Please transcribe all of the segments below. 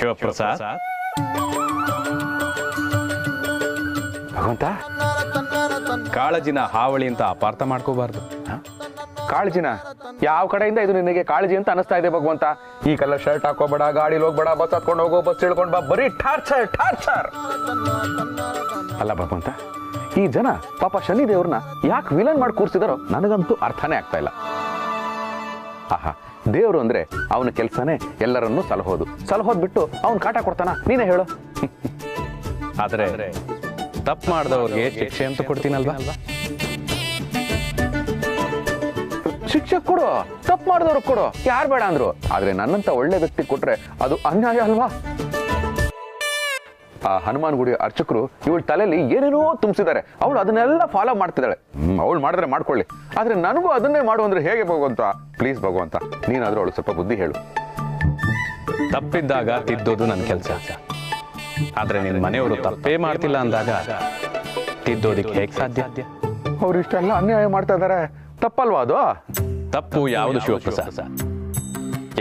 ಶಿವಪ್ರಸಾದ್, ಭಗವಂತ, ಕಾಳಜಿನ ಹಾವಳಿ ಅಂತ ಅಪಾರ್ಥ ಮಾಡ್ಕೋಬಾರ್ದು. ಕಾಳಜಿನ? ಯಾವ ಕಡೆಯಿಂದ ಇದು ನಿನಗೆ ಕಾಳಜಿ ಅಂತ ಅನಿಸ್ತಾ ಇದೆ ಭಗವಂತ? ಈ ಕಲರ್ ಶರ್ಟ್ ಹಾಕೋಬೇಡ, ಗಾಡಿಲಿ ಹೋಗ್ಬೇಡ, ಬಸ್ ಹತ್ಕೊಂಡು ಹೋಗೋ, ಬಸ್ ಇಳ್ಕೊಂಡು ಬಾ, ಬರೀ ಟಾರ್ಚರ್ ಟಾರ್ಚರ್. ಅಲ್ಲ ಭಗವಂತ, ಈ ಜನ ಪಾಪ ಶನಿ ದೇವ್ರನ್ನ ಯಾಕೆ ವಿಲನ್ ಮಾಡಿ ಕೂರಿಸಿದಾರೋ ನನಗಂತೂ ಅರ್ಥನೇ ಆಗ್ತಾ ಇಲ್ಲ. ಆಹಾ, ದೇವರು ಅಂದ್ರೆ ಅವನ ಕೆಲಸನೇ ಎಲ್ಲರನ್ನೂ ಸಲಹೋದ್ ಬಿಟ್ಟು ಅವನ್ ಕಾಟ ಕೊಡ್ತಾನ? ನೀನೇ ಹೇಳು. ಆದ್ರೆ ತಪ್ಪು ಮಾಡಿದವ್ರಿಗೆ ಶಿಕ್ಷೆ ಅಂತ ಕೊಡ್ತೀನಲ್ವಾ? ಶಿಕ್ಷೆ ಕೊಡು, ತಪ್ಪು ಮಾಡಿದವ್ರಿಗೆ ಕೊಡು, ಯಾರು ಬೇಡ ಅಂದ್ರು. ಆದ್ರೆ ನನ್ನಂತ ಒಳ್ಳೆ ವ್ಯಕ್ತಿ ಕೊಟ್ರೆ ಅದು ಅನ್ಯಾಯ ಅಲ್ವಾ? ಆ ಹನುಮಾನ್ ಗುಡಿ ಅರ್ಚಕರು ಇವಳ ತಲೆಯಲ್ಲಿ ಏನೇನೋ ತುಂಬಿಸಿದ್ದಾರೆ. ಅವಳು ಅದನ್ನೆಲ್ಲ ಫಾಲೋ ಮಾಡ್ತಿದ್ದಾಳೆ. ಅವಳು ಮಾಡಿದ್ರೆ ಮಾಡ್ಕೊಳ್ಳಿ, ಆದ್ರೆ ನನಗೂ ಅದನ್ನೇ ಮಾಡು ಅಂದ್ರೆ ಹೇಗೆ ಭಗವಂತ? ಪ್ಲೀಸ್ ಭಗವಂತ, ನೀನಾದ್ರೂ ಅವಳು ಸ್ವಲ್ಪ ಬುದ್ಧಿ ಹೇಳು. ತಪ್ಪಿದ್ದಾಗ ತಿದ್ದೋದು ನನ್ನ ಕೆಲಸ. ಆದ್ರೆ ನಿನ್ ಮನೆಯವರು ತಪ್ಪೇ ಮಾಡ್ತಿಲ್ಲ ಅಂದಾಗ ತಿದ್ದೋದಿಕ್ಕೆ ಹೇಗೆ ಸಾಧ್ಯ? ಅವ್ರು ಇಷ್ಟೆಲ್ಲ ಅನ್ಯಾಯ ಮಾಡ್ತಾ ಇದಾರೆ, ತಪ್ಪಲ್ವಾ ಅದು? ತಪ್ಪು ಯಾವುದು ಶಿವಪ್ರಸಾದ್?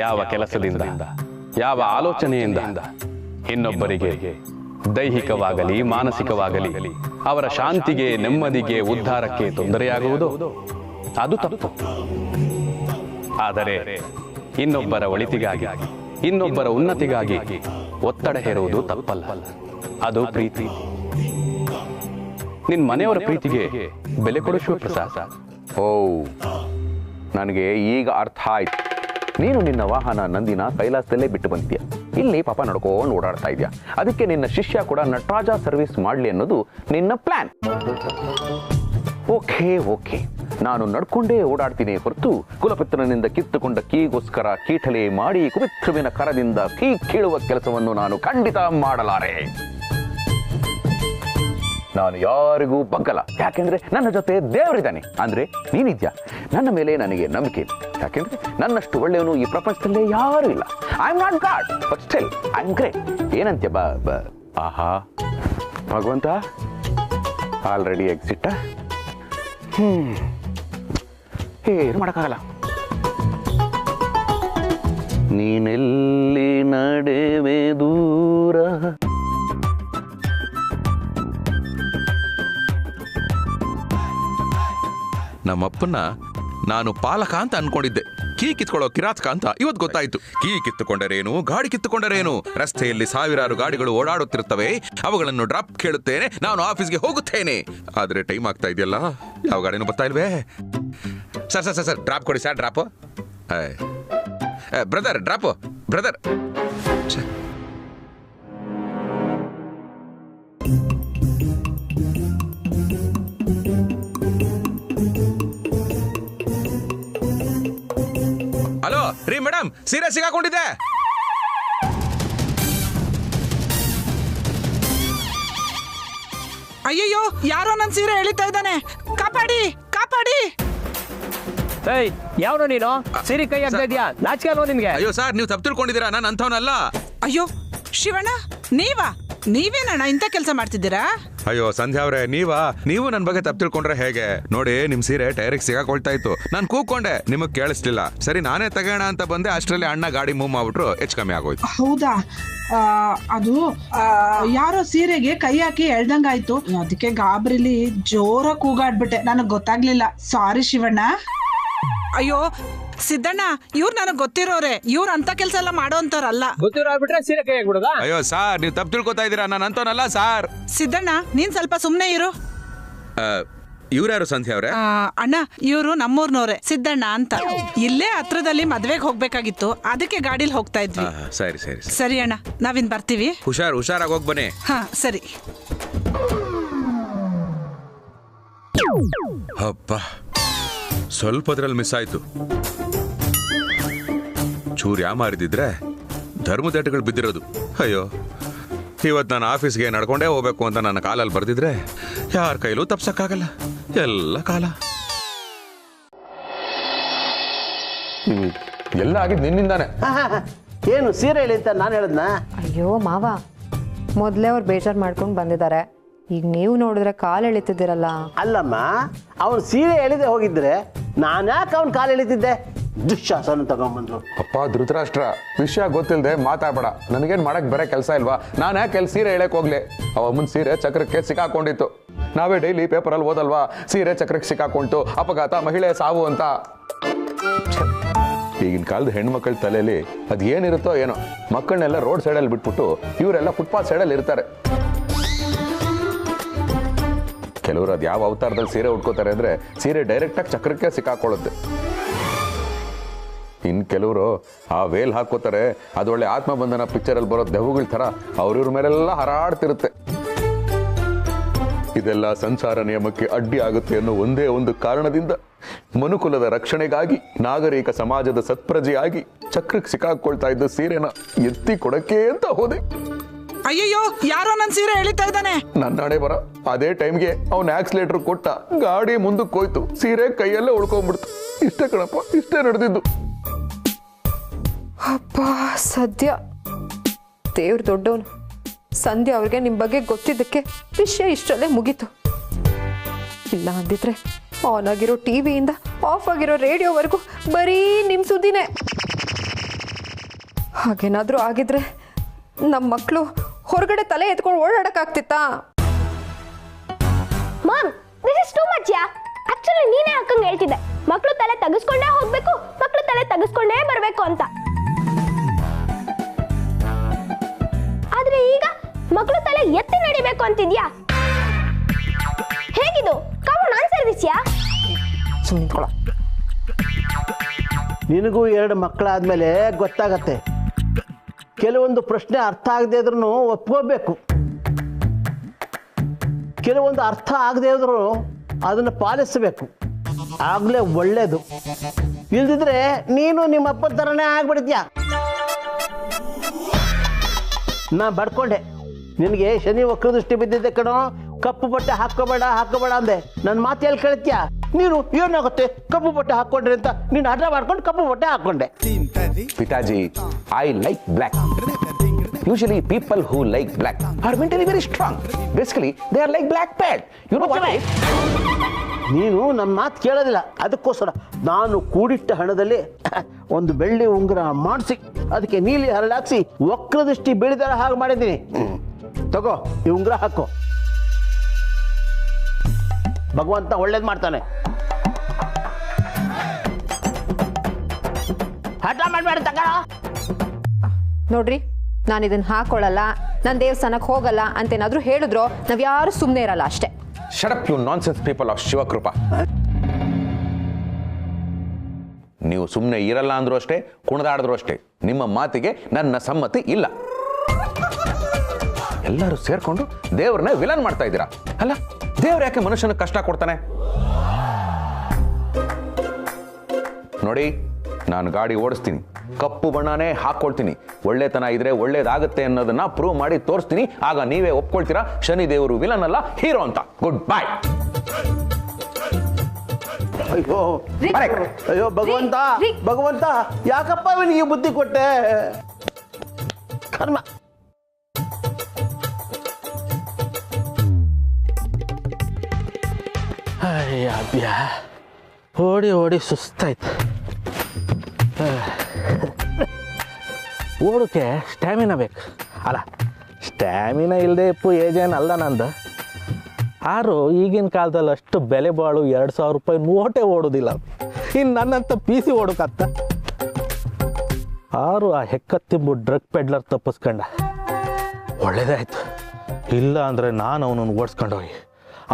ಯಾವ ಕೆಲಸದಿಂದ, ಯಾವ ಆಲೋಚನೆಯಿಂದ ಇನ್ನೊಬ್ಬರಿಗೆ ದೈಹಿಕವಾಗಲಿ ಮಾನಸಿಕವಾಗಲಿ ಅವರ ಶಾಂತಿಗೆ, ನೆಮ್ಮದಿಗೆ, ಉದ್ಧಾರಕ್ಕೆ ತೊಂದರೆಯಾಗುವುದು ಅದು ತಪ್ಪು. ಆದರೆ ಇನ್ನೊಬ್ಬರ ಒಳಿತಿಗಾಗಿ, ಇನ್ನೊಬ್ಬರ ಉನ್ನತಿಗಾಗಿ ಒತ್ತಡ ಹೇರುವುದು ತಪ್ಪಲ್ಲ. ಅದು ಪ್ರೀತಿ. ನಿನ್ ಮನೆಯವರ ಪ್ರೀತಿಗೆ ಬೆಲೆ ಕೊಡು ಶಿವಪ್ರಸಾದ್. ಓ, ನನಗೆ ಈಗ ಅರ್ಥ ಆಯ್ತು. ನೀನು ನಿನ್ನ ವಾಹನ ನಂದಿನ ಕೈಲಾಸದಲ್ಲೇ ಬಿಟ್ಟು ಬಂದಿದ್ಯಾ, ಇಲ್ಲಿ ಪಾಪ ನಡ್ಕೊಂಡು ಓಡಾಡ್ತಾ ಇದೆಯಾ. ಅದಕ್ಕೆ ನಿನ್ನ ಶಿಷ್ಯ ಕೂಡ ನಟರಾಜ ಸರ್ವಿಸ್ ಮಾಡ್ಲಿ ಅನ್ನೋದು ನಿನ್ನ ಪ್ಲಾನ್. ಓಕೆ ಓಕೆ, ನಾನು ನಡ್ಕೊಂಡೇ ಓಡಾಡ್ತೀನಿ ಹೊರತು ಕುಲಪುತ್ರನಿಂದ ಕಿತ್ತುಕೊಂಡ ಕೀಗೋಸ್ಕರ ಕೀಟಲೆ ಮಾಡಿ ಕುಪಿತೃವಿನ ಕರದಿಂದ ಕೀ ಕೀಳುವ ಕೆಲಸವನ್ನು ನಾನು ಖಂಡಿತ ಮಾಡಲಾರೆ. ನಾನು ಯಾರಿಗೂ ಬಗ್ಗಲ್ಲ, ಯಾಕೆಂದ್ರೆ ನನ್ನ ಜೊತೆ ದೇವರಿದ್ದಾನೆ. ಅಂದ್ರೆ ನೀನಿದ್ಯಾ, ನನ್ನ ಮೇಲೆ ನನಗೆ ನಂಬಿಕೆ. ಯಾಕೆಂದ್ರೆ ನನ್ನಷ್ಟು ಒಳ್ಳೆಯವನು ಈ ಪ್ರಪಂಚದಲ್ಲೇ ಯಾರು ಇಲ್ಲ. I am not god, but still I am great. ಏನಂತ್ಯ ಬಾ? ಆಹಾ ಭಗವಂತ, ಆಲ್ರೆಡಿ ಎಕ್ಸಿಟ್. ಏನು ಮಾಡೋಕ್ಕಾಗಲ್ಲ. ನೀನೆಲ್ಲಿ ನಡೆವೆ ದೂರ, ನಮ್ಮಪ್ಪನ್ನ ನಾನು ಪಾಲಕ ಅಂತ ಅನ್ಕೊಂಡಿದ್ದೆ. ಕೀ ಕಿತ್ಕೊಳ್ಳೋ ಕಿರಾತಕ ಅಂತ ಇವತ್ತು ಗೊತ್ತಾಯ್ತು. ಕೀ ಕಿತ್ತುಕೊಂಡರೇನು, ಗಾಡಿ ಕಿತ್ತುಕೊಂಡರೇನು? ರಸ್ತೆಯಲ್ಲಿ ಸಾವಿರಾರು ಗಾಡಿಗಳು ಓಡಾಡುತ್ತಿರುತ್ತವೆ, ಅವುಗಳನ್ನು ಡ್ರಾಪ್ ಕೇಳುತ್ತೇನೆ, ನಾನು ಆಫೀಸ್ಗೆ ಹೋಗುತ್ತೇನೆ. ಆದ್ರೆ ಟೈಮ್ ಆಗ್ತಾ ಇದೆಯಲ್ಲ, ಯಾವ ಗಾಡಿನೂ ಬರ್ತಾ ಇಲ್ವೇ? ಸರ್ ಸರ್ ಸರ್ ಡ್ರಾಪ್ ಕೊಡಿ sir, drop. Brother drop, brother. Hello ರೀ ಮೇಡಮ್, ಸೀರೆ ಸಿಗಾಕೊಂಡಿದ್ದೆ. ಅಯ್ಯಯ್ಯೋ, ಯಾರೋ ನನ್ನ ಸೀರೆ ಎಳಿತಾ ಇದ್ದಾನೆ, ಕಾಪಾಡಿ ಕಾಪಾಡಿ. ಯಾವನೋ ನೀನು? ಸೀರೆ ಕೈ ಆಗ್ತಾ ಇದೆಯಾ? ನಾಚಿಕೆ ಅಲ್ವಾ ನಿನ್ಗೆ? ಅಯ್ಯೋ ಸರ್, ನೀವು ತಪ್ಪು ತಿಳ್ಕೊಂಡಿದ್ದೀರಾ, ನಾನು ಅಂಥವನಲ್ಲ. ಅಯ್ಯೋ ಶಿವಣ್ಣ, ನೀವೇನಣ್ಣ ಇಂಥ ಕೆಲಸ ಮಾಡ್ತಿದ್ದೀರಾ? ಅಯ್ಯೋ ಸಂಧ್ಯಾ ಅವ್ರೆ, ನೀವು ನನ್ನ ಬಗ್ಗೆ ತಪ್ಪು ತಿಳ್ಕೊಂಡ್ರೆ ಹೇಗೆ? ನೋಡಿ, ನಿಮ್ ಸೀರೆ ಟೈರಿಗೆ ಸಿಗಾಕೊಳ್ತಾ ಇತ್ತು, ನಾನು ಕೂಕೊಂಡೆ, ನಿಮಗ್ ಕೇಳಿಸ್ಲಿಲ್ಲ. ಸರಿ ನಾನೇ ತಗೋಣ ಅಂತ ಬಂದೆ, ಅಷ್ಟರಲ್ಲಿ ಅಣ್ಣ ಗಾಡಿ ಮೂವ್ ಮಾಡ್ಬಿಟ್ರು, ಹೆಚ್ಚು ಕಮ್ಮಿ ಆಗೋಯ್ತು. ಹೌದಾ? ಅದು ಯಾರೋ ಸೀರೆಗೆ ಕೈ ಹಾಕಿ ಎಳ್ದಂಗಾಯ್ತು, ಅದಕ್ಕೆ ಗಾಬರಿಲಿ ಜೋರ ಕೂಗಾಡ್ಬಿಟ್ಟೆ, ನನಗ್ ಗೊತ್ತಾಗ್ಲಿಲ್ಲ. ಸಾರಿ ಶಿವಣ್ಣ. ಅಯ್ಯೋ ಸಿದ್ದಣ್ಣ, ಇವ್ರು ನನಗ್ ಗೊತ್ತಿರೋರೆ, ಇವ್ರು ಅಂತ ಕೆಲಸ ಎಲ್ಲ ಮಾಡೋ ಅಂತವ್ರಲ್ಲ. ಗೊತ್ತಿರೋಬಿಟ್ರೆ ಸೀರೆ ಕೈ ಆಗ್ಬಿಡೋದಾ? ಅಯ್ಯೋ ಸಾರ್, ನೀವು ತಪ್ಪು ತಿಳ್ಕೊತಾ ಇದೀರಾ, ನಾನು ಅಂತವನಲ್ಲ ಸಾರ್. ಸಿದ್ದಣ್ಣ, ನೀನ್ ಸ್ವಲ್ಪ ಸುಮ್ನೆ ಇರು. ಇವ್ರ್ಯಾರು ಸಂಧ್ಯಾ ಅವ್ರೆ? ಅಣ್ಣ, ಇವ್ರು ನಮ್ಮೂರ್ನವ್ರೆ, ಸಿದ್ದಣ್ಣ ಅಂತ. ಇಲ್ಲೇ ಹತ್ರದಲ್ಲಿ ಮದ್ವೆಗೆ ಹೋಗ್ಬೇಕಾಗಿತ್ತು, ಅದಕ್ಕೆ ಗಾಡಿಲಿ ಹೋಗ್ತಾ ಇದ್ವಿ. ಸರಿ ಸರಿ ಸರಿ ಅಣ್ಣ, ನಾವಿನ್ ಬರ್ತೀವಿ. ಹುಷಾರಾಗಿ ಹೋಗ್ ಬನ್ನಿ. ಹಾ ಸರಿ. ಅಪ್ಪ, ಸ್ವಲ್ಪದ್ರಲ್ಲಿ ಮಿಸ್ ಆಯ್ತು. ಚೂರು ಮಾರಿದಿದ್ರೆ ಧರ್ಮದೇಟಗಳು ಬಿದ್ದಿರೋದು. ಅಯ್ಯೋ, ಇವತ್ತು ನಾನು ಆಫೀಸ್ಗೆ ನಡ್ಕೊಂಡೇ ಹೋಗ್ಬೇಕು ಅಂತ ನನ್ನ ಕಾಲಲ್ಲಿ ಬರ್ದಿದ್ರೆ ಯಾರ ಕೈಲೂ ತಪ್ಸಕ್ಕಾಗಲ್ಲ, ಎಲ್ಲ ಕಾಲ. ಎಲ್ಲ ಆಗಿದ್ ನಿನ್ನಿಂದಾನೆ. ಏನು ಸೀರೆ ಹೇಳಿ ಅಂತ ನಾನು ಹೇಳದ್ನ? ಅಯ್ಯೋ ಮಾವ, ಮೊದಲೇ ಅವ್ರು ಬೇಜಾರು ಮಾಡ್ಕೊಂಡು ಬಂದಿದ್ದಾರೆ. ಈಗ ನೀವು ನೋಡಿದ್ರೆ ಕಾಲು ಎಳಿತಿದ್ದೀರಲ್ಲ. ಅಲ್ಲಮ್ಮ, ಅವನು ಸೀರೆ ಎಳಿದೆ ಹೋಗಿದ್ರೆ ನಾನು ಯಾಕೆ ಅವನ ಕಾಲು ಎಳಿತಿದ್ದೆ? ದುಶ್ಯಾಸನ ತಗೊಂಬಂದ್ರು. ಅಪ್ಪ ಧೃತರಾಷ್ಟ್ರ, ವಿಷಯ ಗೊತ್ತಿಲ್ಲದೆ ಮಾತಾಡ್ಬೇಡ. ನನಗೇನು ಮಾಡಕ್ ಬೇರೆ ಕೆಲಸ ಇಲ್ವಾ? ನಾನು ಯಾಕೆ ಅಲ್ಲಿ ಸೀರೆ ಹೇಳಕ್ ಹೋಗ್ಲಿ? ಅವ ಅಮ್ಮನ ಸೀರೆ ಚಕ್ರಕ್ಕೆ ಸಿಕ್ಕಾಕೊಂಡಿತ್ತು. ನಾವೇ ಡೈಲಿ ಪೇಪರಲ್ಲಿ ಓದಲ್ವಾ, ಸೀರೆ ಚಕ್ರಕ್ಕೆ ಸಿಕ್ಕಾಕೊಂತು, ಅಪಘಾತ, ಮಹಿಳೆ ಸಾವು ಅಂತ. ಈಗಿನ ಕಾಲದ ಹೆಣ್ಮಕ್ಳ ತಲೆಯಲ್ಲಿ ಅದು ಏನಿರುತ್ತೋ ಏನೋ. ಮಕ್ಕಳನ್ನೆಲ್ಲ ರೋಡ್ ಸೈಡಲ್ಲಿ ಬಿಟ್ಬಿಟ್ಟು ಇವರೆಲ್ಲ ಫುಟ್ಪಾತ್ ಸೈಡಲ್ಲಿ ಇರ್ತಾರೆ. ಕೆಲವರು ಅದು ಯಾವ ಅವತಾರದಲ್ಲಿ ಸೀರೆ ಉಟ್ಕೋತಾರೆ ಅಂದರೆ ಸೀರೆ ಡೈರೆಕ್ಟಾಗಿ ಚಕ್ರಕ್ಕೆ ಸಿಕ್ಕಾಕೊಳ್ಳುತ್ತೆ. ಇನ್ನು ಕೆಲವರು ಆ ವೇಲ್ ಹಾಕೋತಾರೆ, ಅದೊಳ್ಳೆ ಆತ್ಮಬಂಧನ ಪಿಕ್ಚರಲ್ಲಿ ಬರೋ ದೆವ್ವಗಳ ಥರ ಅವ್ರಿವ್ರ ಮೇಲೆಲ್ಲ ಹರಾಡ್ತಿರುತ್ತೆ. ಇದೆಲ್ಲ ಸಂಸಾರ ನಿಯಮಕ್ಕೆ ಅಡ್ಡಿ ಆಗುತ್ತೆ ಅನ್ನೋ ಒಂದೇ ಒಂದು ಕಾರಣದಿಂದ ಮನುಕುಲದ ರಕ್ಷಣೆಗಾಗಿ ನಾಗರಿಕ ಸಮಾಜದ ಸತ್ಪ್ರಜೆಯಾಗಿ ಚಕ್ರಕ್ಕೆ ಸಿಕ್ಕಾಕೊಳ್ತಾ ಇದ್ದ ಸೀರೆನ ಎತ್ತಿ ಕೊಡಕ್ಕೆ ಅಂತ ಹೋದೆ. ಅಯ್ಯಯ್ಯೋ, ಯಾರೋ ನನ್ ಸೀರೆ ಎಳಿತಾ ಇದ್ದಾನೆ. ನನ್ನ ಹಣೆ ಬರ. ಅದೇ ಟೈಮ್ಗೆ ಅವ್ನ ಆಕ್ಸಿಲೇಟರ್ ಕೊಟ್ಟ, ಗಾಡಿ ಮುಂದಕ್ಕೆ ಹೋಯ್ತು, ಸೀರೆ ಕೈಯಲ್ಲೇ ಉಳ್ಕೊಂಡ್ಬಿಡ್ತು. ಇಷ್ಟೇ ಕಣಪ್ಪ, ಇಷ್ಟೇ ನಡೆದಿದ್ದು. ಅಪ್ಪ ಸದ್ಯ ದೇವ್ರು ದೊಡ್ಡವನು. ಸಂಧ್ಯಾ ಅವ್ರಿಗೆ ನಿಮ್ಮ ಬಗ್ಗೆ ಗೊತ್ತಿದ್ದಕ್ಕೆ ವಿಷಯ ಇಷ್ಟರಲ್ಲೇ ಮುಗೀತು. ಇಲ್ಲ ಅಂದಿದ್ರೆ ಆನ್ ಆಗಿರೋ ಟಿವಿಯಿಂದ ಆಫ್ ಆಗಿರೋ ರೇಡಿಯೋವರೆಗೂ ಬರೀ ನಿಮ್ಮ ಸುದ್ದಿನೇ. ಹಾಗೇನಾದ್ರೂ ಆಗಿದ್ರೆ ನಮ್ಮ ಮಕ್ಕಳು ಹೊರಗಡೆ ತಲೆ ಎತ್ಕೊಂಡು ಓಡಾಡಕ್ಕಾಗ್ತಿತ್ತಾ? Mom, this is too much ಯಾ. ಆಕ್ಚುಲಿ ನೀನೇ ಅಕ್ಕಂಗೆ ಹೇಳ್ತಿದ್ದೆ, ಮಕ್ಕಳು ತಲೆ ತಗ್ಸ್ಕೊಂಡೇ ಹೋಗ್ಬೇಕು, ಮಕ್ಕಳು ತಲೆ ತಗ್ಸ್ಕೊಂಡೇ ಬರಬೇಕು ಅಂತ. ಆದ್ರೆ ಈಗ ಮಕ್ಕಳು ತಲೆ ಎತ್ತಿ ನಡಿಬೇಕು ಅಂತಿದ್ಯಾ? ಹೇಗಿದು? ಕಾಮನ್ ಆನ್ಸರ್ ದಿಸ್ ಯಾ. ಸುಮ್ಮನೆ ನಿನಗೂ 2 ಮಕ್ಕಳಾದ್ಮೇಲೆ ಗೊತ್ತಾಗತ್ತೆ. ಕೆಲವೊಂದು ಪ್ರಶ್ನೆ ಅರ್ಥ ಆಗದೆ ಇದ್ರೂ ಒಪ್ಕೋಬೇಕು. ಕೆಲವೊಂದು ಅರ್ಥ ಆಗದೆ ಇದ್ರೂ ಅದನ್ನು ಪಾಲಿಸಬೇಕು. ಆಗ್ಲೇ ಒಳ್ಳೇದು. ಇಲ್ದಿದ್ರೆ ನೀನು ನಿಮ್ಮ ಅಪ್ಪನ ಥರನೇ ಆಗ್ಬಿಡ್ತೀಯ. ನಾ ಬಡ್ಕೊಂಡೆ, ನಿನಗೆ ಶನಿ ವಕ್ರ ದೃಷ್ಟಿ ಬಿದ್ದಿದ್ದೆ ಕಣೋ, ಕಪ್ಪು ಬಟ್ಟೆ ಹಾಕೋಬೇಡ ಅಂದೆ. ನನ್ನ ಮಾತು ಎಲ್ಲಿ ಕೇಳ್ತೀಯ? ನೀನು ಏನಾಗುತ್ತೆ ಕಪ್ಪು ಬಟ್ಟೆ ಹಾಕೊಂಡ್ರೆ ಅಂತ ನೀನು ಹಠ ಮಾಡ್ಕೊಂಡು ಕಪ್ಪು ಬಟ್ಟೆ ಹಾಕೊಂಡೆ. ಪಿತಾಜಿ, I like black. Usually people who like black are mentally very strong. Basically, they are like black pad. You know what? ನೀನು ನನ್ನ ಮಾತು ಕೇಳೋದಿಲ್ಲ. ಅದಕ್ಕೋಸ್ಕರ ನಾನು ಕೂಡಿಟ್ಟ ಹಣದಲ್ಲಿ ಒಂದು ಬೆಳ್ಳಿ ಉಂಗುರ ಮಾಡಿಸಿ ಅದಕ್ಕೆ ನೀಲಿ ಹರಳಾಕ್ಸಿ ವಕ್ರದೃಷ್ಟಿ ಬೆಳೆದರ ಹಾಗೆ ಮಾಡಿದ್ದೀನಿ. ತಗೋ, ಈ ಉಂಗುರ ಹಾಕೋ. ಭಗವಂತ ಒಳ್ಳೇದು ಮಾಡ್ತಾನೆ. ಹಠ ಮಾಡಬೇಡ, ತಗ. ನೋಡ್ರಿ, ನಾನು ಇದನ್ನ ಹಾಕೊಳ್ಳಲ್ಲ, ನಾನು ದೇವಸ್ಥಾನಕ್ಕೆ ಹೋಗಲ್ಲ ಅಂತೇನಾದ್ರೂ ಹೇಳಿದ್ರು ನಾವ್ಯಾರು ಸುಮ್ಮನೆ ಇರಲ್ಲ ಅಷ್ಟೇ. Shut up, you nonsense people of Shivakrupa. ನೀವು ಸುಮ್ಮನೆ ಇರಲ್ಲ ಅಂದ್ರೂ ಅಷ್ಟೇ, ಕುಣಿದಾಡಿದ್ರು ಅಷ್ಟೇ, ನಿಮ್ಮ ಮಾತಿಗೆ ನನ್ನ ಸಮ್ಮತಿ ಇಲ್ಲ. ಎಲ್ಲರೂ ಸೇರ್ಕೊಂಡು ದೇವ್ರನ್ನ ವಿಲನ್ ಮಾಡ್ತಾ ಇದ್ದೀರಾ. ಅಲ್ಲ, ದೇವ್ರು ಯಾಕೆ ಮನುಷ್ಯನ ಕಷ್ಟ ಕೊಡ್ತಾನೆ? ನೋಡಿ, ನಾನು ಗಾಡಿ ಓಡಿಸ್ತೀನಿ, ಕಪ್ಪು ಬಣ್ಣನೇ ಹಾಕೊಳ್ತೀನಿ. ಒಳ್ಳೆತನ ಇದ್ರೆ ಒಳ್ಳೇದಾಗುತ್ತೆ ಅನ್ನೋದನ್ನ ಪ್ರೂವ್ ಮಾಡಿ ತೋರಿಸ್ತೀನಿ. ಆಗ ನೀವೇ ಒಪ್ಕೊಳ್ತೀರಾ ಶನಿ ದೇವರು ವಿಲನ್ ಅಲ್ಲ, ಹೀರೋ ಅಂತ. Good bye. ಅಯ್ಯೋ ಅಯ್ಯೋ ಭಗವಂತ, ಭಗವಂತ ಯಾಕಪ್ಪ ಇವನಿಗೆ ಬುದ್ಧಿ ಕೊಟ್ಟೆ? ಕರ್ಮ. ಅಯ್ಯ, ಓಡಿ ಸುಸ್ತಾಯ್ತು. ಓಡೋಕ್ಕೆ ಸ್ಟ್ಯಾಮಿನಾ ಬೇಕು. ಅಲ್ಲ, ಸ್ಟ್ಯಾಮಿನಾ ಇಲ್ಲದೆ ಏಜೇನಲ್ಲ ನಂದು. ಆರು ಈಗಿನ ಕಾಲದಲ್ಲಿ ಅಷ್ಟು ಬೆಲೆ ಬಾಳು 2000 ರೂಪಾಯಿ ನೋಟೇ ಓಡೋದಿಲ್ಲ. ಇನ್ನು ನನ್ನಂತ PC ಓಡೋಕತ್ತ. ಆರು ಆ ಹೆಕ್ಕತ್ತಿಂಬು ಡ್ರಗ್ ಪೆಡ್ಲರ್ ತಪ್ಪಿಸ್ಕೊಂಡ. ಒಳ್ಳೇದಾಯ್ತು. ಇಲ್ಲ ಅಂದರೆ ನಾನು ಅವನನ್ನು ಓಡಿಸ್ಕೊಂಡು ಹೋಗಿ,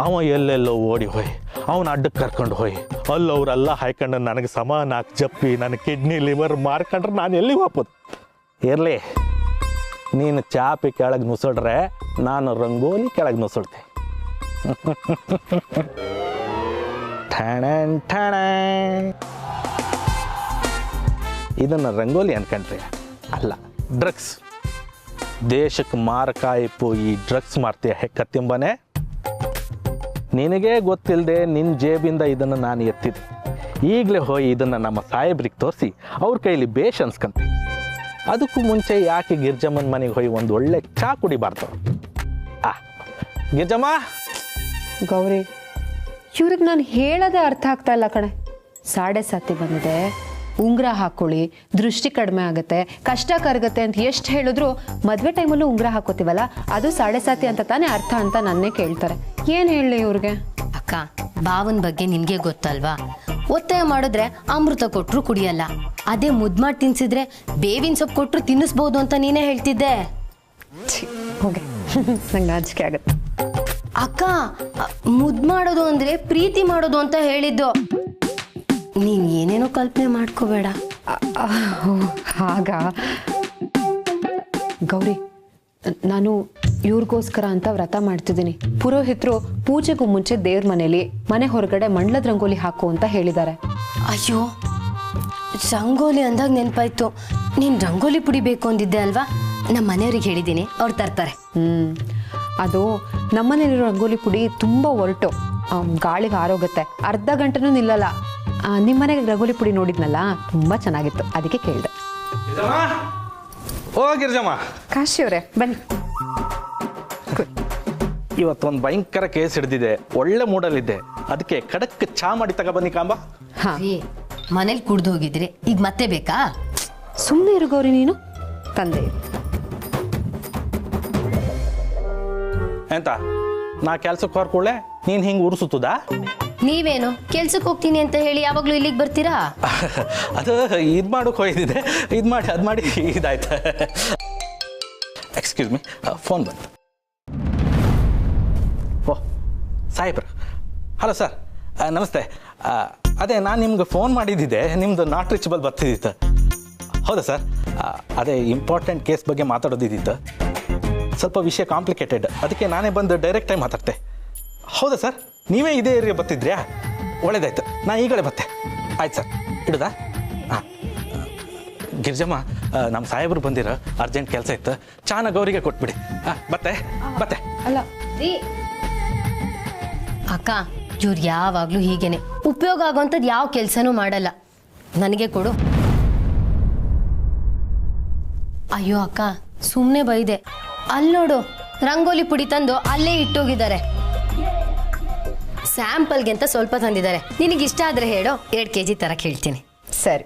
ಅವ ಎಲ್ಲೆಲ್ಲೋ ಓಡಿ ಹೋಯ್, ಅವನ ಅಡ್ಡಕ್ಕೆ ಕರ್ಕೊಂಡು ಹೋಯ್, ಅಲ್ಲವ್ರೆಲ್ಲ ಹಾಯ್ಕೊಂಡು ನನಗೆ ಸಮಾನ ಹಾಕಿ ಜಪ್ಪಿ ನನ್ನ ಕಿಡ್ನಿ ಲಿವರ್ ಮಾರ್ಕೊಂಡ್ರೆ ನಾನು ಎಲ್ಲಿಗೆ ಹೋಗ್ಬೋದು? ಇರಲಿ, ನೀನು ಚಾಪಿ ಕೆಳಗೆ ನುಸುಡ್ರೆ ನಾನು ರಂಗೋಲಿ ಕೆಳಗೆ ನುಸುಡ್ತೆ. ಇದನ್ನು ರಂಗೋಲಿ ಅನ್ಕೊಂಡ್ರಿ? ಅಲ್ಲ, ಡ್ರಗ್ಸ್. ದೇಶಕ್ಕೆ ಮಾರಕಾಯಿಪು ಈ ಡ್ರಗ್ಸ್ ಮಾರ್ತೀಯ ಹೆಕ್ಕತ್ತಿಂಬನೆ. ನಿನಗೇ ಗೊತ್ತಿಲ್ಲದೆ ನಿನ್ನ ಜೇಬಿಂದ ಇದನ್ನು ನಾನು ಎತ್ತಿದ್ದೆ. ಈಗಲೇ ಹೋಗಿ ಇದನ್ನು ನಮ್ಮ ಸಾಹೇಬ್ರಿಗೆ ತೋರಿಸಿ ಅವ್ರ ಕೈಲಿ ಬೇಷ್ ಅನ್ಸ್ಕೊಂತ. ಅದಕ್ಕೂ ಮುಂಚೆ ಯಾಕೆ ಗಿರ್ಜಮ್ಮನ ಮನೆಗೆ ಹೋಗಿ ಒಂದು ಒಳ್ಳೆ ಚಾ ಕುಡಿಬಾರ್ದು? ಗಿರ್ಜಮ್ಮ. ಗೌರಿ, ಇವ್ರಿಗೆ ನಾನು ಹೇಳೋದೇ ಅರ್ಥ ಆಗ್ತಾ ಇಲ್ಲ ಕಣೆ. 7:30 ಬಂದಿದೆ, ಉಂಗುರ ಹಾಕೊಳ್ಳಿ, ದೃಷ್ಟಿ ಕಡಿಮೆ ಆಗುತ್ತೆ, ಕಷ್ಟ ಕರಗತ್ತೆ ಅಂತ ಎಷ್ಟು ಹೇಳಿದ್ರು ಮದುವೆ ಟೈಮಲ್ಲೂ ಉಂಗುರ ಹಾಕೋತೀವಲ್ಲ ಅದು 7.5 ಅಂತ ತಾನೇ ಅರ್ಥ ಅಂತ ನನ್ನೇ ಕೇಳ್ತಾರೆ. ಏನು ಹೇಳಲಿ ಇವ್ರಿಗೆ? ಅಕ್ಕ, ಬಾವನ್ ಬಗ್ಗೆ ನಿನ್ಗೆ ಗೊತ್ತಲ್ವಾ? ಒತ್ತಾಯ ಮಾಡಿದ್ರೆ ಅಮೃತ ಕೊಟ್ರು ಕುಡಿಯಲ್ಲ, ಅದೇ ಮುದ್ದು ಮಾಡಿ ತಿನ್ಸಿದ್ರೆ ಬೇವಿನ ಸೊಪ್ಪು ಕೊಟ್ರು ತಿನ್ನಿಸ್ಬೋದು ಅಂತ ನೀನೇ ಹೇಳ್ತಿದ್ದೆ. ಹೋಗಿ ನಂಗೆ ನಾಚಿಕೆ ಆಗುತ್ತೆ. ಅಕ್ಕ, ಮುದ್ದು ಮಾಡೋದು ಅಂದ್ರೆ ಪ್ರೀತಿ ಮಾಡೋದು ಅಂತ ಹೇಳಿದ್ದು. ನೀನ್ ಏನೇನೋ ಕಲ್ಪನೆ ಮಾಡ್ಕೋಬೇಡ. ಹಾಗ ಗೌರಿ, ನಾನು ಇವ್ರಿಗೋಸ್ಕರ ಅಂತ ವ್ರತ ಮಾಡ್ತಿದ್ದೀನಿ. ಪುರೋಹಿತರು ಪೂಜೆಗೂ ಮುಂಚೆ ದೇವ್ರ ಮನೇಲಿ ಮನೆ ಹೊರಗಡೆ ಮಂಡ್ಲದ ರಂಗೋಲಿ ಹಾಕು ಅಂತ ಹೇಳಿದ್ದಾರೆ. ಅಯ್ಯೋ, ರಂಗೋಲಿ ಅಂದಾಗ ನೆನಪಾಯ್ತು, ನೀನ್ ರಂಗೋಲಿ ಪುಡಿ ಬೇಕು ಅಂದಿದ್ದೆ ಅಲ್ವಾ? ನಮ್ಮ ಮನೆಯವ್ರಿಗೆ ಹೇಳಿದ್ದೀನಿ, ಅವ್ರು ತರ್ತಾರೆ. ಅದು ನಮ್ಮನೇಲಿರೋ ರಂಗೋಲಿ ಪುಡಿ ತುಂಬಾ ಒರಟು, ಗಾಳಿಗೆ ಆರೋಗುತ್ತೆ, ಅರ್ಧ ಗಂಟೆನೂ ನಿಲ್ಲಲ್ಲ. ನಿಮ್ಮನೆಗೆ ರಂಗೋಲಿ ಪುಡಿ ನೋಡಿದ್ನಲ್ಲ, ತುಂಬಾ ಚೆನ್ನಾಗಿತ್ತು, ಅದಕ್ಕೆ ಕೇಳಿದೆ. ಓ ಗಿರಿಜಮ್ಮ, ಕಾಶಿ ಅವರೇ ಬನ್ನಿ. ಇವತ್ತೊಂದು ಭಯಂಕರ ಕೇಸ್ ಹಿಡಿದಿದೆ, ಒಳ್ಳೆ ಮೂಡಲ್ಲಿದ್ದೆ, ಅದಕ್ಕೆ ಖಡಕ್ ಚಾ ಮಾಡಿ ತಗೊಬನ್ನಿ ಕಾಂಬ. ಮನೇಲಿ ಕುಡ್ದು ಹೋಗಿದ್ರಿ, ಈಗ ಮತ್ತೆ ಬೇಕಾ? ಸುಮ್ಮನೆ ಇರು ಗೌರಿ, ನೀನು ತಂದೆ. ಎಂತ ನಾ ಕೆಲ್ಸಕ್ಕೆ ಹೊರ್ಕೊಳ್ಳೆ, ನೀನ್ ಹಿಂಗ್ ಉರ್ಸುತ್ತದಾ? ನೀವೇನು ಕೆಲ್ಸಕ್ಕೆ ಹೋಗ್ತೀನಿ ಅಂತ ಹೇಳಿ ಯಾವಾಗ್ಲೂ ಇಲ್ಲಿಗೆ ಬರ್ತೀರಾ? ಅದು ಇದು ಮಾಡೋಕೆ ಹೋಯ್ದಿದೆ, ಇದು ಮಾಡಿ ಅದು ಮಾಡಿ ಇದಾಯ್ತು. ಎಕ್ಸ್ಕ್ಯೂಸ್ ಮೀ, ಫೋನ್ ಬಂತು. ಓಹ್ ಸಾಹೇಬ್ರ, ಹಲೋ ಸರ್, ನಮಸ್ತೆ. ಅದೇ ನಾನು ನಿಮ್ಗೆ ಫೋನ್ ಮಾಡಿದ್ದಿದ್ದೆ, ನಿಮ್ಮದು ನಾಟ್ ರೀಚಬಲ್ ಬರ್ತಿದ್ದಿತ್ತು. ಹೌದಾ ಸರ್? ಅದೇ ಇಂಪಾರ್ಟೆಂಟ್ ಕೇಸ್ ಬಗ್ಗೆ ಮಾತಾಡೋದಿದ್ದಿತ್ತು, ಸ್ವಲ್ಪ ವಿಷಯ ಕಾಂಪ್ಲಿಕೇಟೆಡ್, ಅದಕ್ಕೆ ನಾನೇ ಬಂದು ಡೈರೆಕ್ಟಾಗಿ ಮಾತಾಡ್ತೆ. ಹೌದಾ ಸರ್? ನೀವೇ ಇದೇ ಏರಿಯಾ ಬರ್ತಿದ್ರ್ಯಾ? ಒಳ್ಳೇದಾಯ್ತು, ನಾ ಈಗಲೇ ಬತ್ತೆ. ಆಯ್ತು ಸರ್, ಇಡುದಾ? ಹಾಂ ಗಿರಿಜಮ್ಮ, ನಮ್ಮ ಸಾಹೇಬರು ಬಂದಿರೋ ಅರ್ಜೆಂಟ್ ಕೆಲಸ ಇತ್ತು, ಚಾನ ಗೌರಿಗೆ ಕೊಟ್ಬಿಡಿ. ಹಾಂ ಬತ್ತೆ ಬತ್ತೆ. ಅಲ್ಲ ಅಕ್ಕ, ಇವ್ರು ಯಾವಾಗ್ಲೂ ಹೀಗೇನೆ, ಉಪಯೋಗ ಆಗೋಂಥದ್ದು ಯಾವ ಕೆಲಸನೂ ಮಾಡಲ್ಲ. ನನಗೆ ಕೊಡು. ಅಯ್ಯೋ ಅಕ್ಕ, ಸುಮ್ಮನೆ ಬೈದೆ. ಅಲ್ಲಿ ನೋಡು, ರಂಗೋಲಿ ಪುಡಿ ತಂದು ಅಲ್ಲೇ ಇಟ್ಟೋಗಿದ್ದಾರೆ. ಸ್ಯಾಂಪಲ್ಗೆ ಅಂತ ಸ್ವಲ್ಪ ತಂದಿದ್ದಾರೆ, ನಿನಗಿಷ್ಟ ಆದ್ರೆ ಹೇಳು, 2 kg ತರಕ್ಕೆ ಹೇಳ್ತೀನಿ. ಸರಿ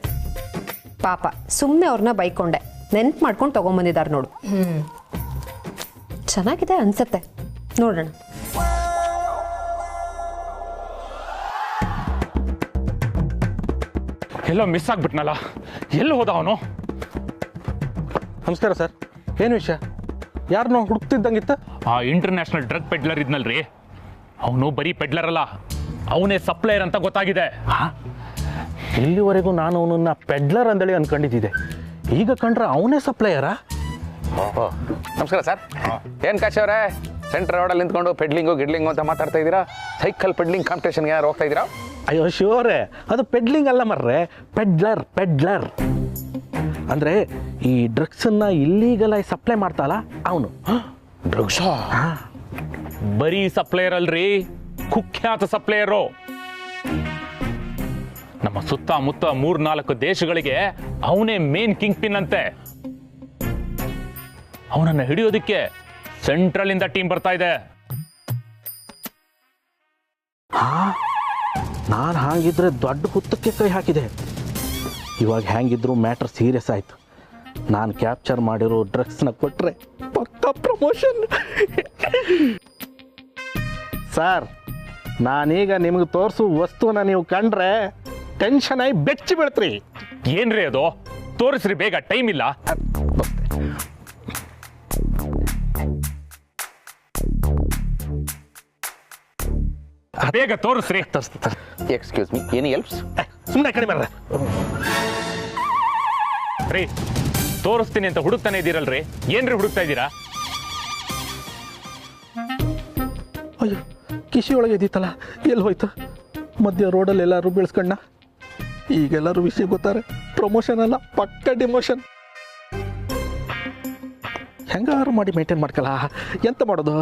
ಪಾಪ, ಸುಮ್ಮನೆ ಅವ್ರನ್ನ ಬೈಕೊಂಡೆ, ನೆನ್ಪು ಮಾಡ್ಕೊಂಡು ತಗೊಂಬಂದಿದ್ದಾರೆ ನೋಡು. ಚೆನ್ನಾಗಿದೆ ಅನ್ಸತ್ತೆ, ನೋಡೋಣ. ಎಲ್ಲೋ ಮಿಸ್ ಆಗ್ಬಿಟ್ನಲ್ಲ, ಎಲ್ಲಿ ಹೋದ ಅವನು? ನಮಸ್ಕಾರ ಸರ್, ಏನು ವಿಷಯ? ಯಾರನ್ನೋ ಹುಡುಕ್ತಿದ್ದಂಗಿತ್ತ? ಆ ಇಂಟರ್ನ್ಯಾಷನಲ್ ಡ್ರಗ್ ಪೆಡ್ಲರ್ ಇದ್ನಲ್ರಿ, ಅವನು ಬರೀ ಪೆಡ್ಲರ್ ಅಲ್ಲ, ಅವನೇ ಸಪ್ಲೈಯರ್ ಅಂತ ಗೊತ್ತಾಗಿದೆ. ಇಲ್ಲಿವರೆಗೂ ನಾನು ಅವನನ್ನ ಪೆಡ್ಲರ್ ಅಂದೇಳಿ ಅನ್ಕೊಂಡಿದ್ದೆ, ಈಗ ಕಂಡ್ರೆ ಅವನೇ ಸಪ್ಲೈಯರಾ? ಓಹೋ, ನಮಸ್ಕಾರ ಸರ್. ಏನು ಕಾಶಿ ಅವರೇ, ಸೆಂಟ್ರ್ ರೋಡಲ್ಲಿ ನಿಂತ್ಕೊಂಡು ಪೆಡ್ಲಿಂಗು ಗಿಡ್ಲಿಂಗು ಅಂತ ಮಾತಾಡ್ತಾ ಇದ್ದೀರಾ? ಸೈಕಲ್ ಪೆಡ್ಲಿಂಗ್ ಕಾಂಪಿಟೇಷನ್ಗೆ ಯಾರು ಹೋಗ್ತಾ ಇದ್ದೀರಾ? ಅಯ್ಯೋ ಶಿವರೇ, ಅದು ಪೆಡ್ಲಿಂಗ್ ಅಲ್ಲ ಮರ್ರೆ, ಪೆಡ್ಲರ್. ಪೆಡ್ಲರ್ ಅಂದರೆ ಈ ಡ್ರಗ್ಸನ್ನು ಇಲ್ಲೀಗಲಾಗಿ ಸಪ್ಲೈ ಮಾಡ್ತಾಳ ಅವನು. ಡ್ರಗ್ಸ್ ಬರೀ ಸಪ್ಲೈಯರ್ ಅಲ್ರಿ, ಕುಖ್ಯಾತ ಸಪ್ಲೈಯರು. ನಮ್ಮ ಸುತ್ತಮುತ್ತ 3-4 ದೇಶಗಳಿಗೆ ಅವನೇ ಮೇನ್ ಕಿಂಗ್ ಪಿನ್ ಅಂತೆ. ಅವನನ್ನು ಹಿಡಿಯೋದಕ್ಕೆ ಸೆಂಟ್ರಲ್ ಇಂದ ಟೀಮ್ ಬರ್ತಾ ಇದೆ. ನಾನು ಹಾಗಿದ್ರೆ ದೊಡ್ಡ ಹುತ್ತಕ್ಕೆ ಕೈ ಹಾಕಿದೆ. ಇವಾಗ ಹೆಂಗಿದ್ರು ಮ್ಯಾಟ್ರ್ ಸೀರಿಯಸ್ ಆಯ್ತು. ನಾನು ಕ್ಯಾಪ್ಚರ್ ಮಾಡಿರೋ ಡ್ರಗ್ಸ್ನ ಕೊಟ್ಟರೆ ಪಕ್ಕಾ ಪ್ರಮೋಷನ್. ಸರ್, ನಾನೀಗ ನಿಮ್ಗೆ ತೋರಿಸೋ ವಸ್ತುನ ನೀವು ಕಂಡ್ರೆ ಟೆನ್ಷನ್ ಆಗಿ ಬೆಚ್ಚಿ ಬೀಳ್ತ್ರಿ. ಏನ್ರಿ ಅದು? ತೋರಿಸ್ರಿ ಬೇಗ, ಟೈಮ್ ಇಲ್ಲ. ಬೇಗ ತೋರಿಸ್ರಿ. Excuse me, any helps? ಸುಮ್ಮನೆ ಕಡಿಮೆ ಬರ್ರೆ ರೀ, ತೋರಿಸ್ತೀನಿ ಅಂತ ಹುಡುಕ್ತಾನೆ ಇದ್ದೀರಲ್ರಿ, ಏನ್ರಿ ಹುಡುಕ್ತಾ ಇದ್ದೀರಾ? ಅಯ್ಯೋ, ಕಿಶಿ ಒಳಗೆ ಇದ್ದಿತ್ತಲ್ಲ, ಎಲ್ಲಿ ಹೋಯ್ತು? ಮಧ್ಯ ರೋಡಲ್ಲಿ ಎಲ್ಲರೂ ಬೀಳ್ಸ್ಕಣ್ಣ. ಈಗೆಲ್ಲರೂ ವಿಷಯ ಗೊತ್ತಾರೆ, ಪ್ರಮೋಷನ್ ಅಲ್ಲ ಪಕ್ಕ ಡಿಮೋಷನ್. ಹೆಂಗಾರು ಮಾಡಿ ಮೇಂಟೈನ್ ಮಾಡ್ಕಲ್ಲ, ಎಂತ ಮಾಡೋದು?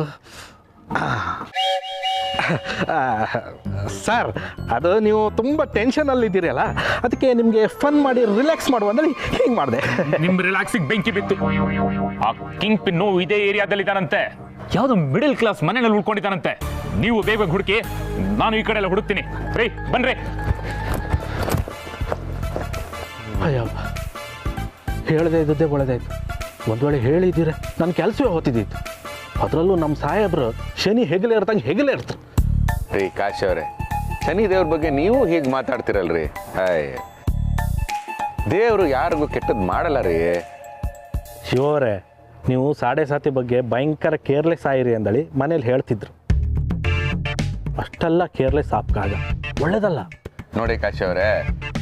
ಸರ್, ಅದು ನೀವು ತುಂಬ ಟೆನ್ಷನಲ್ಲಿದ್ದೀರಿ ಅಲ್ಲ, ಅದಕ್ಕೆ ನಿಮಗೆ ಫನ್ ಮಾಡಿ ರಿಲ್ಯಾಕ್ಸ್ ಮಾಡುವ ಅಂದ್ರೆ ಹಿಂಗೆ ಮಾಡಿದೆ. ನಿಮ್ ರಿಲ್ಯಾಕ್ಸಿಗೆ ಬೆಂಕಿ ಬಿತ್ತು. ಆ ಕಿಂಗ್ ಪಿನ್ನು ಇದೇ ಏರಿಯಾದಲ್ಲಿ ಇದ್ದಾನಂತೆ, ಯಾವ್ದು ಮಿಡಲ್ ಕ್ಲಾಸ್ ಮನೆಯಲ್ಲಿ ಉಳ್ಕೊಂಡಿದ್ದಾನಂತೆ. ನೀವು ಬೇಗ ಹುಡುಕಿ, ನಾನು ಈ ಕಡೆ ಎಲ್ಲ ಹುಡುಕ್ತೀನಿ. ರೀ ಬನ್ರಿ. ಅಯ್ಯಪ್ಪ, ಹೇಳದೇ ಇದ್ದದ್ದೇ ಒಳ್ಳೆದಾಯ್ತು. ಒಂದು ವೇಳೆ ಹೇಳಿದ್ದೀರ ನನ್ನ ಕೆಲಸವೇ ಹೊತ್ತಿದ್ದಿತ್ತು. ಅದರಲ್ಲೂ ನಮ್ಮ ಸಾಹೇಬ್ರು ಶನಿ ಹೆಗಲೇ ಇರ್ದಂಗೆ ಹೆಗಲೇ ಇರ್ತಾರೆ. ರೀ ಕಾಶಿ ಅವರೇ, ಶನಿ ದೇವ್ರ ಬಗ್ಗೆ ನೀವು ಹೀಗೆ ಮಾತಾಡ್ತಿರಲ್ರಿ. ದೇವರು ಯಾರಿಗೂ ಕೆಟ್ಟದ್ದು ಮಾಡಲ್ಲ ರೀ. ಶಿವರೇ, ನೀವು ಸಾಡೆ ಸಾತಿ ಬಗ್ಗೆ ಭಯಂಕರ ಕೇರ್ಲೆಸ್ ಆಗಿರಿ ಅಂದಳಿ ಮನೇಲಿ ಹೇಳ್ತಿದ್ರು. ಅಷ್ಟೆಲ್ಲ ಕೇರ್ಲೆಸ್ ಆಪ್ಕಾಗ ಒಳ್ಳೇದಲ್ಲ. ನೋಡಿ ಕಾಶಿ ಅವರೇ,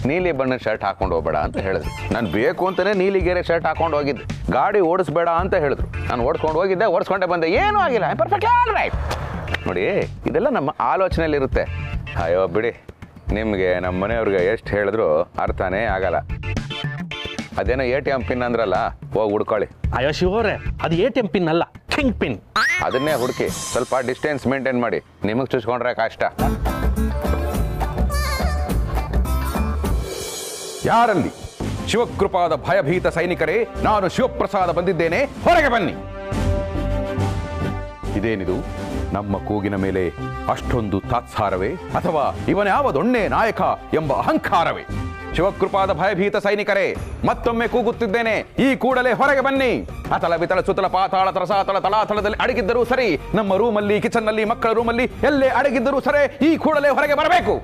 ನೀಲಿ ಬಣ್ಣದ ಶರ್ಟ್ ಹಾಕೊಂಡು ಹೋಗ್ಬೇಡ ಅಂತ ಹೇಳಿದ್ರು. ನಾನು ಬೇಕು ಅಂತಾನೆ ನೀಲಿ ಗೆರೆ ಶರ್ಟ್ ಹಾಕೊಂಡು ಹೋಗಿದ್ದೆ. ಗಾಡಿ ಓಡಿಸ್ಬೇಡ ಅಂತ ಹೇಳಿದ್ರು. ನಾನು ಓಡಿಸ್ಕೊಂಡು ಹೋಗಿದ್ದೆ, ಓಡಿಸ್ಕೊಂಡೆ ಬಂದೆ, ಏನೂ ಆಗಿಲ್ಲ. Perfect all right. ನೋಡಿ, ಇದೆಲ್ಲ ನಮ್ಮ ಆಲೋಚನೆಯಲ್ಲಿ ಇರುತ್ತೆ. ಅಯ್ಯೋ ಬಿಡಿ, ನಿಮಗೆ ನಮ್ಮ ಮನೆಯವ್ರಿಗೆ ಎಷ್ಟು ಹೇಳಿದ್ರು ಅರ್ಥನೇ ಆಗಲ್ಲ. ಅದೇನೋ ATM ಪಿನ್ ಅಂದ್ರಲ್ಲ, ಹೋಗಿ ಹುಡ್ಕೊಳ್ಳಿ. ಅಯ್ಯೋ ಶಿವರೇ, ಅದು ATM ಪಿನ್ ಅಲ್ಲ, ಕಿಂಗ್ ಪಿನ್. ಅದನ್ನೇ ಹುಡುಕಿ. ಸ್ವಲ್ಪ ಡಿಸ್ಟೆನ್ಸ್ ಮೇಂಟೈನ್ ಮಾಡಿ. ನಿಮಗೆ ಚುಚ್ಕೊಂಡ್ರೆ ಕಷ್ಟ. ಯಾರಲ್ಲಿ ಶಿವಕೃಪಾದ ಭಯಭೀತ ಸೈನಿಕರೇ, ನಾನು ಶಿವಪ್ರಸಾದ ಬಂದಿದ್ದೇನೆ, ಹೊರಗೆ ಬನ್ನಿ. ಇದೇನಿದು? ನಮ್ಮ ಕೂಗಿನ ಮೇಲೆ ಅಷ್ಟೊಂದು ತಾತ್ಸಾರವೇ, ಅಥವಾ ಇವನ್ಯಾವ ದೊಣ್ಣೆ ನಾಯಕ ಎಂಬ ಅಹಂಕಾರವೇ? ಶಿವಕೃಪಾದ ಭಯಭೀತ ಸೈನಿಕರೇ, ಮತ್ತೊಮ್ಮೆ ಕೂಗುತ್ತಿದ್ದೇನೆ, ಈ ಕೂಡಲೇ ಹೊರಗೆ ಬನ್ನಿ. ಅತಲ ಬಿತಳ ಸುತಲ ಪಾತಾಳ ತರಸಾತಳ ತಳಾತಳದಲ್ಲಿ ಅಡಗಿದ್ದರೂ ಸರಿ, ನಮ್ಮ ರೂಮಲ್ಲಿ, ಕಿಚನ್ನಲ್ಲಿ, ಮಕ್ಕಳ ರೂಮಲ್ಲಿ ಎಲ್ಲೇ ಅಡಗಿದ್ದರೂ ಸರಿ, ಈ ಕೂಡಲೇ ಹೊರಗೆ ಬರಬೇಕು.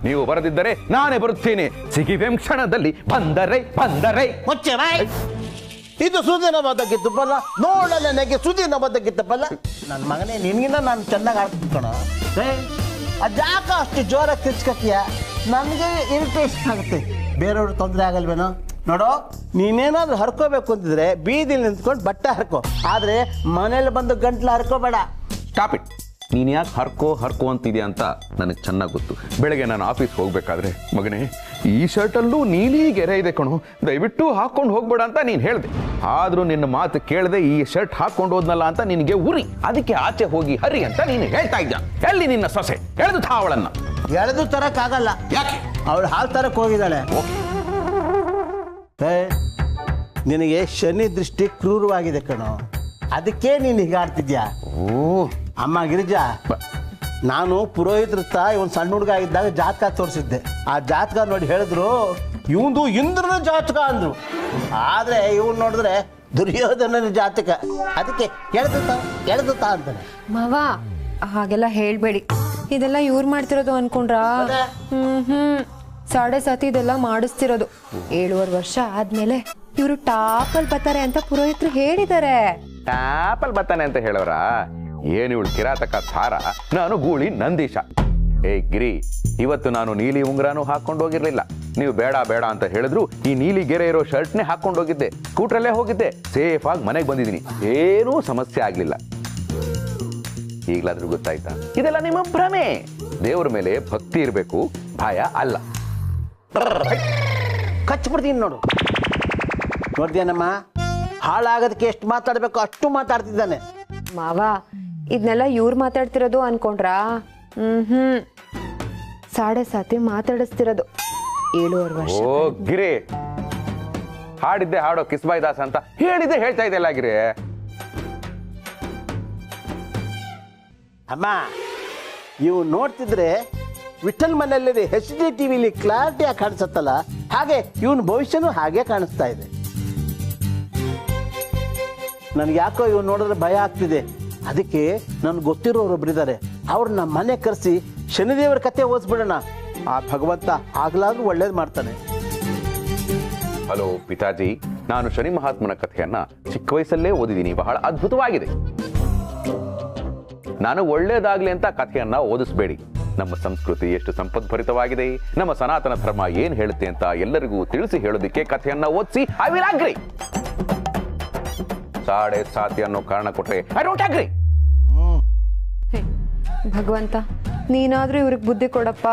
ನೀವು ಬರದಿದ್ದರೆ ನಾನೇ ಬರುತ್ತೇನೆ. ಸಿಗಿವೆಂ ಕ್ಷಣದಲ್ಲಿ ಬಂದರೆ ಬಂದರೆ. ಇದು ಸುದಿನ ಬದಗಿತ್ತಪ್ಪಲ್ಲ, ನೋಡಲ್ಲ ನನಗೆ ಸುದಿನ ಬದಗಿತ್ತಪ್ಪಲ್ಲ. ನನ್ನ ಮಗನೇ, ನಿನ್ಗಿನ್ನ ನಾನು ಚೆನ್ನಾಗಿ ಆಡ್ತೀನಿ ಕಣ. ಅದ್ಯಾಕ ಅಷ್ಟು ಜೋರ ಕಿರ್ಚ್ಕತ್ತೀಯ? ನನಗೆ ಇರಿಟೇಷನ್ ಆಗುತ್ತೆ. ಬೇರೆಯವ್ರಿಗೆ ತೊಂದರೆ ಆಗಲ್ವೇನೋ? ನೋಡೋ, ನೀನೇನಾದ್ರೂ ಹರ್ಕೋಬೇಕು ಅಂತಿದ್ರೆ ಬೀದಿಲಿ ನಿಂತ್ಕೊಂಡು ಬಟ್ಟೆ ಹರ್ಕೋ, ಆದ್ರೆ ಮನೇಲಿ ಬಂದು ಗಂಟ್ಲು ಹರ್ಕೋಬೇಡ. Stop it. ನೀನು ಯಾಕೆ ಹರ್ಕೋ ಅಂತಿದ್ಯಾ ಅಂತ ನನಗೆ ಚೆನ್ನಾಗಿ ಗೊತ್ತು. ಬೆಳಗ್ಗೆ ನಾನು ಆಫೀಸ್ ಹೋಗ್ಬೇಕಾದ್ರೆ, ಮಗನೇ ಈ ಶರ್ಟಲ್ಲೂ ನೀಲಿ ಗೆರೆ ಇದೆ ಕಣು, ದಯವಿಟ್ಟು ಹಾಕೊಂಡು ಹೋಗ್ಬೇಡ ಅಂತ ನೀನು ಹೇಳಿದೆ. ಆದರೂ ನಿನ್ನ ಮಾತು ಕೇಳದೆ ಈ ಶರ್ಟ್ ಹಾಕೊಂಡು ಹೋದ್ನಲ್ಲ ಅಂತ ನಿನಗೆ ಉರಿ. ಅದಕ್ಕೆ ಆಚೆ ಹೋಗಿ ಹರಿ ಅಂತ ನೀನು ಹೇಳ್ತಾ ಇದ್ದ. ಎಲ್ಲಿ ನಿನ್ನ ಸೊಸೆ? ಎಳೆದು ಅವಳನ್ನ. ಎಳೆದು ತರಕ್ಕಾಗಲ್ಲ. ಯಾಕೆ? ಅವಳು ಹಾಲು ತರಕ್ಕೆ ಹೋಗಿದ್ದಾಳೆ. ನಿನಗೆ ಶನಿ ದೃಷ್ಟಿ ಕ್ರೂರವಾಗಿದೆ ಕಣೋ, ಅದಕ್ಕೆ ನೀನು ಹೀಗಾಡ್ತಿದ್ಯಾ. ಅಮ್ಮ ಗಿರಿಜಾ, ನಾನು ಪುರೋಹಿತರ ಇವನ್ ಸಣ್ಣ ಹುಡುಗ ಇದ್ದಾಗ ಜಾತಕ ತೋರಿಸಿದ್ದೆ. ಆ ಜಾತಕ ನೋಡಿ ಹೇಳಿದ್ರು ಇವಂದು ಇಂದ್ರನ ಜಾತಕ ಅಂದ್ರು. ಆದ್ರೆ ಇವನ್ ನೋಡಿದ್ರೆ ದುರ್ಯೋಧನನ ಜಾತಕ. ಅದಕ್ಕೆ ಎಳೆದುತ್ತಾ ಅಂತಾನೆ. ಮಾವ, ಹಾಗೆಲ್ಲ ಹೇಳ್ಬೇಡಿ. ಇದೆಲ್ಲ ಇವ್ರು ಮಾಡ್ತಿರೋದು ಅನ್ಕೊಂಡ್ರಾ? ಸಾಡೆ ಸಾತಿ ಇದೆಲ್ಲ ಮಾಡಿಸ್ತಿರೋದು. 7.5 ವರ್ಷ ಆದ್ಮೇಲೆ ಇವರು ಟಾಪಲ್ಲಿ ಬರ್ತಾರೆ ಅಂತ ಪುರೋಹಿತರು ಹೇಳಿದ್ದಾರೆ. ಟಾಪಲ್ ಬರ್ತಾನೆ ಅಂತ ಹೇಳೋರ? ಏನು ಇವಳು ಕಿರಾತಕ ಸಾರ, ನಾನು ಗೂಳಿ ನಂದೀಶ. ಏ ಗಿರಿ, ಇವತ್ತು ನಾನು ನೀಲಿ ಉಂಗ್ರಾನು ಹಾಕೊಂಡು ಹೋಗಿರ್ಲಿಲ್ಲ. ನೀವು ಬೇಡ ಬೇಡ ಅಂತ ಹೇಳಿದ್ರು ಈ ನೀಲಿ ಗೆರೆ ಇರೋ ಶರ್ಟ್ನೇ ಹಾಕೊಂಡು ಹೋಗಿದ್ದೆ. ಸ್ಕೂಟ್ರಲ್ಲೇ ಹೋಗಿದ್ದೆ, ಸೇಫ್ ಆಗಿ ಮನೆಗೆ ಬಂದಿದ್ದೀನಿ. ಏನೂ ಸಮಸ್ಯೆ ಆಗ್ಲಿಲ್ಲ. ಈಗಲಾದ್ರೂ ಗೊತ್ತಾಯ್ತಾ? ಇದೆಲ್ಲ ನಿಮ್ಮ ಭ್ರಮೆ. ದೇವ್ರ ಮೇಲೆ ಭಕ್ತಿ ಇರಬೇಕು, ಭಯ ಅಲ್ಲ. ಕಚ್ಬಿಡ್ತೀನಿ ನೋಡು. ನೋಡ್ದೇನಮ್ಮ, ಹಾಳಾಗೋದಕ್ಕೆ ಎಷ್ಟು ಮಾತಾಡ್ಬೇಕು ಅಷ್ಟು ಮಾತಾಡ್ತಿದ್ದಾನೆ. ಮಾವ, ಇದನ್ನೆಲ್ಲ ಇವ್ರು ಮಾತಾಡ್ತಿರೋದು ಅನ್ಕೊಂಡ್ರಾ? ಸಾಡೆ ಸಾತಿ ಮಾತಾಡಿಸ್ತಿರೋದು. 7.5 ವರ್ಷ. ಓ ಗಿರಿ, ಹಾಡಿದ್ದೆ ಹಾಡೋ ಕಿಸ್ಬಾಯ್ ದಾಸ್ ಅಂತ ಹೇಳಿದ್ದೆ ಹೇಳ್ತಾ ಇದೆಯಲ್ಲ ಗಿರಿ. ಅಮ್ಮ, ಇವು ನೋಡ್ತಿದ್ರೆ ವಿಠಲ್ ಮನೆಯಲ್ಲಿ HD ಟಿವಿಲಿ ಕ್ಲಾರಿಟಿಯಾಗಿ ಕಾಣಿಸುತ್ತಲ್ಲ, ಹಾಗೆ ಇವನ್ ಭವಿಷ್ಯನೂ ಹಾಗೆ ಕಾಣಿಸ್ತಾ ಇದೆ. ನನ್ಗೆ ಯಾಕೋ ಇವ್ ನೋಡಿದ್ರೆ ಭಯ ಆಗ್ತಿದೆ. ಅದಕ್ಕೆ ನನ್ಗೆ ಗೊತ್ತಿರೋರೊಬ್ರಿದ್ದಾರೆ, ಅವ್ರನ್ನ ಮನೆ ಕರೆಸಿ ಶನಿದೇವರ ಕತೆ ಓದಿಸ್ಬಿಡೋಣ. ಆ ಭಗವಂತ ಆಗ್ಲಾದ್ರೂ ಒಳ್ಳೇದು ಮಾಡ್ತಾನೆ. ಹಲೋ ಪಿತಾಜಿ, ನಾನು ಶನಿ ಮಹಾತ್ಮನ ಕಥೆಯನ್ನ ಚಿಕ್ಕ ವಯಸ್ಸಲ್ಲೇ ಓದಿದ್ದೀನಿ. ಬಹಳ ಅದ್ಭುತವಾಗಿದೆ. ನಾನು ಒಳ್ಳೇದಾಗ್ಲಿ ಅಂತ ಕಥೆಯನ್ನ ಓದಿಸ್ಬೇಡಿ. ನಮ್ಮ ಸಂಸ್ಕೃತಿ ಎಷ್ಟು ಸಂಪದ್ಭರಿತವಾಗಿದೆ, ನಮ್ಮ ಸನಾತನ ಧರ್ಮ ಏನ್ ಹೇಳುತ್ತೆ ಅಂತ ಎಲ್ಲರಿಗೂ ತಿಳಿಸಿ ಹೇಳೋದಿಕ್ಕೆ ಕಥೆಯನ್ನ ಓದಿಸಿ I will agree. Sade sati ಅನ್ನೋ ಕಾರಣ ಕೊಟ್ರೆ ಐ ಡೋಂಟ್ ಅಗ್ರಿ. ಭಗವಂತ, ನೀನಾದ್ರೂ ಇವ್ರಿಗೆ ಬುದ್ಧಿ ಕೊಡಪ್ಪ.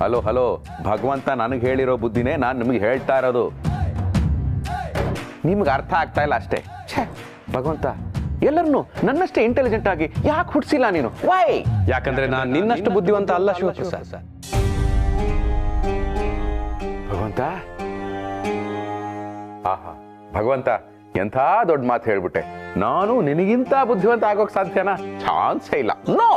ಹಲೋ ಹಲೋ, ಭಗವಂತ ನನಗೆ ಹೇಳಿರೋ ಬುದ್ಧಿನೇ ನಾನು ನಿಮಗೆ ಹೇಳ್ತಾ ಇರೋದು. ನಿಮ್ಗೆ ಅರ್ಥ ಆಗ್ತಾ ಇಲ್ಲ ಅಷ್ಟೇ. ಭಗವಂತ ಎಲ್ಲರನ್ನು ನನ್ನಷ್ಟೇ ಇಂಟೆಲಿಜೆಂಟ್ ಆಗಿ ಯಾಕೆ ಹುಟ್ಟಿಸಿಲ್ಲ ನೀನು? ವೈ? ಯಾಕಂದ್ರೆ ನಾನು ನಿನ್ನಷ್ಟು ಬುದ್ಧಿವಂತ ಅಲ್ಲ ಶಿವಪ್ರಸಾದ್. ಭಗವಂತ, ಆಹಾ ಭಗವಂತ, ಎಂಥ ದೊಡ್ಡ ಮಾತು ಹೇಳ್ಬಿಟ್ಟೆ. ನಾನು ನಿನಗಿಂತ ಬುದ್ಧಿವಂತ ಆಗೋಕ್ ಸಾಧ್ಯನಾ? ಚಾನ್ಸೇ ಇಲ್ಲ. ನೋ.